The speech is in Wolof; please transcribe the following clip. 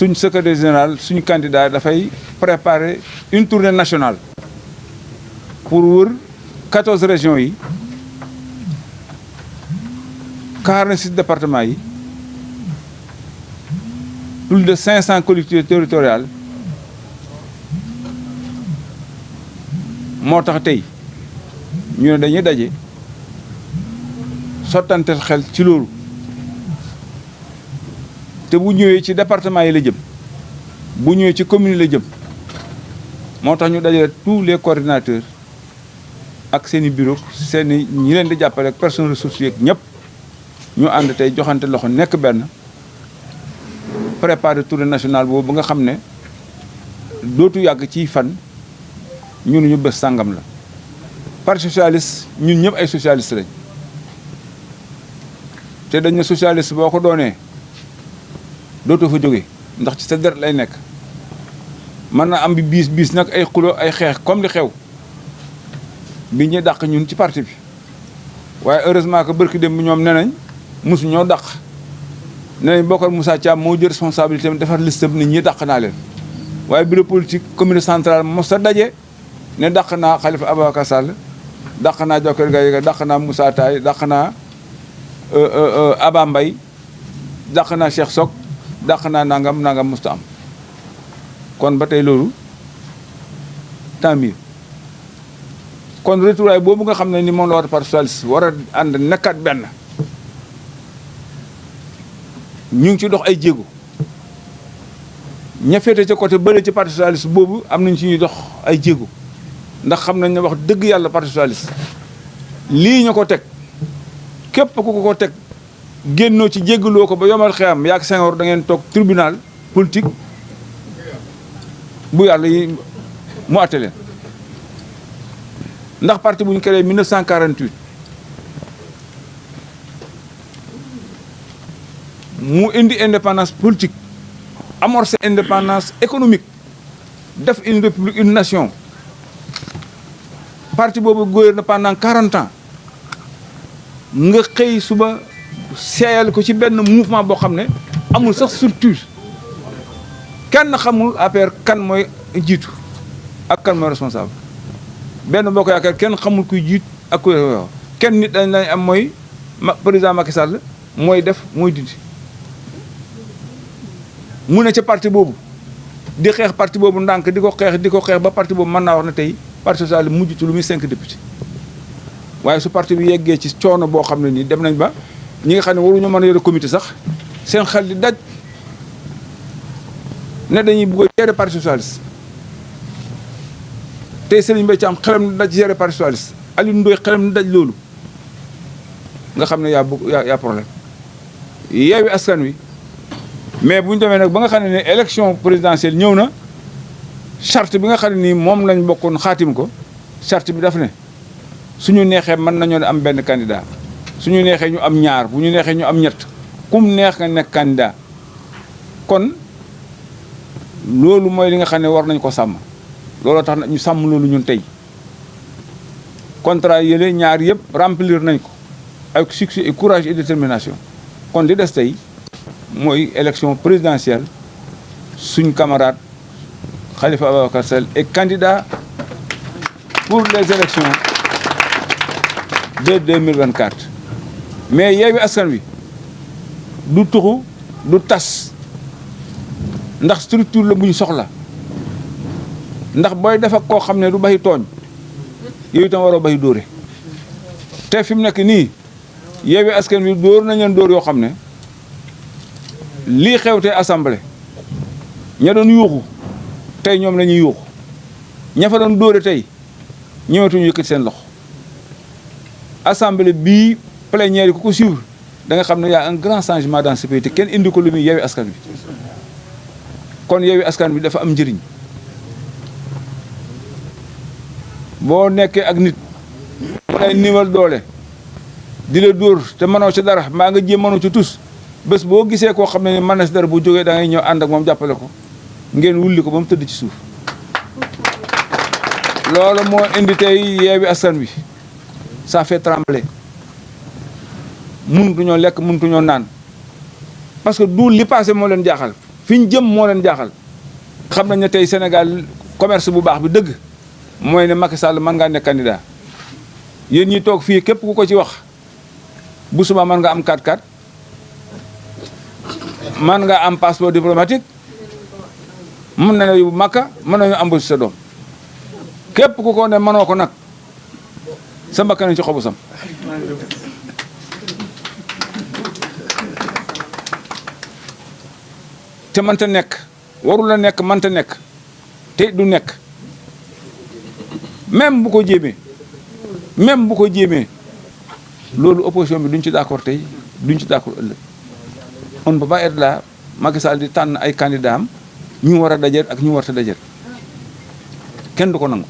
suñ secrétaire général suñu candidat dafay préparer une tournée nationale pour wër 14 régions yi 46 départements yi plus de 500 collectivités territoriales moo tax tey ñu ne dañuy daje sottanteel xel ci loolu te bu ñëwee ci département yi la jëm bu ñëwee ci commune yi la jëm moo tax ñu dajale tous les coordinateurs ak seen i bureau seen i ñi leen di jàppale ak personnes ressources yeeg ñëpp ñu ànd tey joxante loxo nekk benn préparer tournée nationale boobu ba nga xam ne dootu yàgg ci fan ñun ñu bés sàngam la. parti socialiste ñun ñëpp ay socialiste lañ te dañ ne socialiste boo ko doonee dootoo fa jóge ndax ci sa deret lay nekk mën na am bi biis nag ay xulo ay xeex comme li xew bi ñuy dàq ñun ci parti bi waaye heureusement que bërki dem bi ñoom nee nañ mosu ñoo dàq nee nañ Bocar Moussa Thiam moo jël responsabilité am defar liste bi nit ñi dàq naa leen waaye bureau politique communauté centrale mos sa daje ne dàq naa Khalifa Ababacar Sall dàq naa Dioker Gaye dàq naa Moussa Taye dàq naa Aba Mbaye dàq naa Cheikh Sok dàq naa nangam musta am kon ba tey loolu tant mieux kon retrouvaille boobu nga xam ne ni moom la war parti socialiste war a ànd nekkat benn ñu ngi ci dox ay jéego ña féete ca côté bële ci parti socialiste boobu am nañ ci ñuy dox ay jéego ndax xam nañ ne wax dëgg yàlla parti socialiste lii ñu ko teg képp ku ko teg génnoo ci jéggaloo ko ba yomal xeyam yaag Senghor da ngeen toog tribunal politique bu yàlla yi mu àtte leen ndax parti bu ñu créé 1948 mu indi indépendance politique amorcé indépendance économique def une république une nation parti boobu gouverné pendant 40 ans nga xëy suba seeyal ko ci benn mouvement boo xam ne amul sax structure kenn xamul APR kan mooy jiitu ak kan mooy responsable benn boo ko yaakaar kenn xamul kuy jiit ak kuy kenn nit dañ lañ am mooy président Macky Sall mooy def mooy dindi mu ne ca parti boobu di xeex parti boobu ndànk di ko xeex ba parti boobu mën naa wax ne tey parti social mujjutu lu muy 5 députés waaye su parti bi yeggee ci coono boo xam ne nii dem nañ ba ñi nga xam ne waruñu mën a yore comité sax seen xel di daj ne dañuy bëgg a gérer parti socialiste tey Serigne Mbaye Thiam xelam na daj gérer parti socialiste Alioune Ndoye xelam na daj loolu nga xam ne yaa problème Yewwi Askan Wi mais bu ñu demee nag ba nga xam ne élection présidentielle ñëw na charte bi nga xam ne nii moom lañ bokkoon xaatim ko charte bi daf ne suñu neexee mën nañoo am benn candidat suñu neexee ñu am ñaar bu ñu neexee ñu am ñett kum neex nga nekk candidat kon loolu mooy li nga xam ne war nañ ko sàmm looloo tax na ñu sàmm loolu ñun tey contrat yële ñaar yëpp remplir nañ ko avec succès et courage et détermination kon li des tey mooy élection présidentielle suñ camarade Khalifa Ababacar Sall est candidat pour les élections de 2024 mais Yewwi Askan Wi du tuxu du tas ndax structure la bu ñu soxla ndax booy def ak koo xam ne du bay tooñ yow itam waroo bay dóore te fi mu nekk nii Yewwi Askan Wi dóor nañ leen dóor yoo xam ne lii xew te assemblée ña doon yuuxu tey ñoom la ñuy yuuxu ña fa doon dóore tey ñëwatuñu yëkkati seen loxo assemblée bii plénière yi ku ko suivre da nga xam ne y a un grand changement dans ce pays te kenn indi ko lu muy Yewwi Askan Wi kon Yewwi Askan Wi dafa am njëriñ boo nekkee ak nit mu lay niwal doole di la dóor te mënoo ci dara mbaa nga jéem mënoo ci tus bés boo gisee koo xam ne mën na si dara bu jógee da ngay ñëw ànd ak moom jàppale ko ngeen wulli ko ba mu tëdd ci suuf loolu moo indi tey Yewwi Askan Wi ça fait trembler mënutuñoo lekk mënutuñoo naan parce que du li passé moo leen jaaxal fi ñu jëm moo leen jaaxal. xam nañ ne tey Sénégal commerce bu baax bi dëgg mooy ne Macky Sall mën ngaa nekk candidat yéen ñi toog fii képp ku ko ci wax bu suba mën nga am 4x4 mën nga am passeport diplomatique mën na la yóbbu Makka mën nañu embaucher sa doom képp ku ko ne mënoo ko nag sa mbakkan ci xobu sam. te mënta nekk warul la nekk mënta nekk te du nekk même bu ko jéemee loolu opposition bi duñ ci d'accord tey duñ ci d'accord ëllëg on ne peut pas être là Macky Sall di tànn ay candidats am ñu war a dajeel ak ñu warta dajeel kenn du ko nangu.